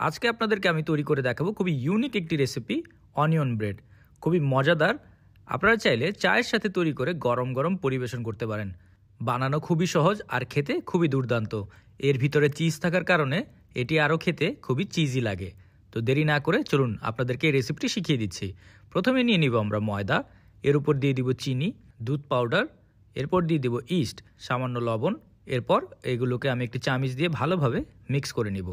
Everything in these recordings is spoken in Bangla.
আজকে আপনাদেরকে আমি তৈরি করে দেখাবো খুবই ইউনিক একটি রেসিপি অনিয়ন ব্রেড। খুবই মজাদার। আপনারা চাইলে চায়ের সাথে তৈরি করে গরম গরম পরিবেশন করতে পারেন। বানানো খুবই সহজ আর খেতে খুবই দুর্দান্ত। এর ভিতরে চিজ থাকার কারণে এটি আরও খেতে খুবই চিজি লাগে। তো দেরি না করে চলুন আপনাদেরকে এই রেসিপিটি শিখিয়ে দিচ্ছি। প্রথমে নিয়ে নিব আমরা ময়দা, এর উপর দিয়ে দিব চিনি, দুধ পাউডার, এরপর দিয়ে দিব ইস্ট, সামান্য লবণ। এরপর এগুলোকে আমি একটি চামচ দিয়ে ভালোভাবে মিক্স করে নিব।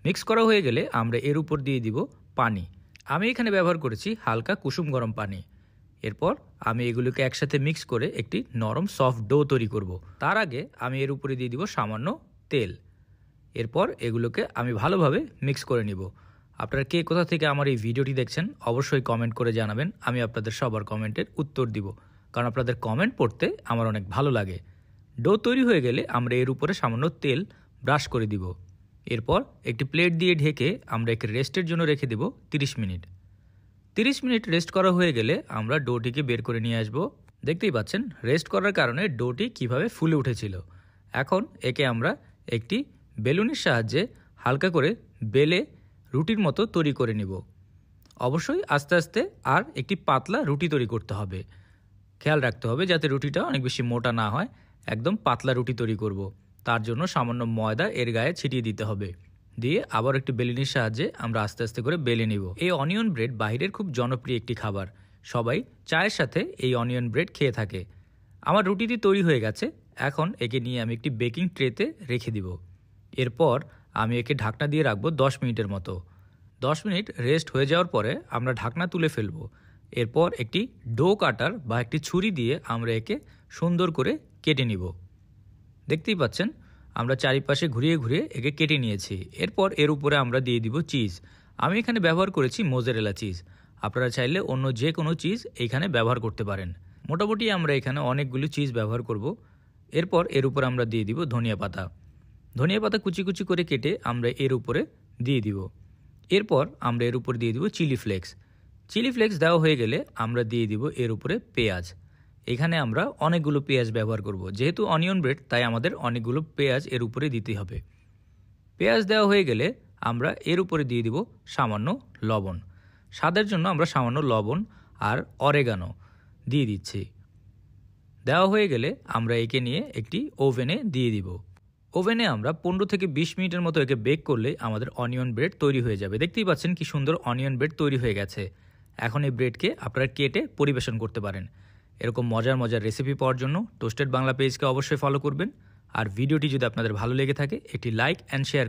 মিক্স করা হয়ে গেলে আমরা এর উপর দিয়ে দিব পানি। আমি এখানে ব্যবহার করেছি হালকা কুসুম গরম পানি। এরপর আমি এগুলোকে একসাথে মিক্স করে একটি নরম সফট ডো তৈরি করব। তার আগে আমি এর উপরে দিয়ে দিব সামান্য তেল। এরপর এগুলোকে আমি ভালোভাবে মিক্স করে নিব। আপনারা কে কোথা থেকে আমার এই ভিডিওটি দেখছেন অবশ্যই কমেন্ট করে জানাবেন। আমি আপনাদের সবার কমেন্টের উত্তর দিব, কারণ আপনাদের কমেন্ট পড়তে আমার অনেক ভালো লাগে। ডো তৈরি হয়ে গেলে আমরা এর উপরে সামান্য তেল ব্রাশ করে দিব। এরপর একটি প্লেট দিয়ে ঢেকে আমরা একে রেস্টের জন্য রেখে দেব 30 মিনিট। 30 মিনিট রেস্ট করা হয়ে গেলে আমরা ডোটিকে বের করে নিয়ে আসব। দেখতেই পাচ্ছেন রেস্ট করার কারণে ডোটি কিভাবে ফুলে উঠেছিল। এখন একে আমরা একটি বেলুনের সাহায্যে হালকা করে বেলে রুটির মতো তৈরি করে নিব। অবশ্যই আস্তে আস্তে আর একটি পাতলা রুটি তৈরি করতে হবে। খেয়াল রাখতে হবে যাতে রুটিটা অনেক বেশি মোটা না হয়। একদম পাতলা রুটি তৈরি করব। তার জন্য সামান্য ময়দা এর গায়ে ছিটিয়ে দিতে হবে। দিয়ে আবার একটি বেলুনির সাহায্যে আমরা আস্তে আস্তে করে বেলে নিব। এই অনিয়ন ব্রেড বাইরের খুব জনপ্রিয় একটি খাবার। সবাই চায়ের সাথে এই অনিয়ন ব্রেড খেয়ে থাকে। আমার রুটিটি তৈরি হয়ে গেছে। এখন একে নিয়ে আমি একটি বেকিং ট্রেতে রেখে দিব। এরপর আমি একে ঢাকনা দিয়ে রাখবো 10 মিনিটের মতো। 10 মিনিট রেস্ট হয়ে যাওয়ার পরে আমরা ঢাকনা তুলে ফেলব। এরপর একটি ডো কাটার বা একটি ছুরি দিয়ে আমরা একে সুন্দর করে কেটে নিব। দেখতেই পাচ্ছেন আমরা চারিপাশে ঘুরিয়ে ঘুরিয়ে একে কেটে নিয়েছি। এরপর এর উপরে আমরা দিয়ে দিব চিজ। আমি এখানে ব্যবহার করেছি মোজারেলা চিজ। আপনারা চাইলে অন্য যে কোনো চিজ এখানে ব্যবহার করতে পারেন। মোটামুটি আমরা এখানে অনেকগুলো চিজ ব্যবহার করব। এরপর এর উপর আমরা দিয়ে দিব ধনিয়া পাতা। ধনিয়া পাতা কুচি কুচি করে কেটে আমরা এর উপরে দিয়ে দিব। এরপর আমরা এর উপর দিয়ে দিব চিলি ফ্লেক্স। চিলি ফ্লেক্স দেওয়া হয়ে গেলে আমরা দিয়ে দিব এর উপরে পেঁয়াজ। এখানে আমরা অনেকগুলো পেঁয়াজ ব্যবহার করব। যেহেতু অনিয়ন ব্রেড তাই আমাদের অনেকগুলো পেঁয়াজ এর উপরে দিতে হবে। পেঁয়াজ দেওয়া হয়ে গেলে আমরা এর উপরে দিয়ে দিব সামান্য লবণ। স্বাদের জন্য আমরা সামান্য লবণ আর অরেগানো দিয়ে দিচ্ছি। দেওয়া হয়ে গেলে আমরা একে নিয়ে একটি ওভেনে দিয়ে দিব। ওভেনে আমরা 15 থেকে 20 মিনিটের মতো একে বেক করলে আমাদের অনিয়ন ব্রেড তৈরি হয়ে যাবে। দেখতেই পাচ্ছেন কি সুন্দর অনিয়ন ব্রেড তৈরি হয়ে গেছে। এখন এই ব্রেডকে আপনারা কেটে পরিবেশন করতে পারেন। এরকম মজার মজার রেসিপি পাওয়ার জন্য টোস্টেড বাংলা পেজকে অবশ্যই ফলো করবেন। আর ভিডিওটি যদি আপনাদের ভালো লেগে থাকে একটি লাইক অ্যান্ড শেয়ার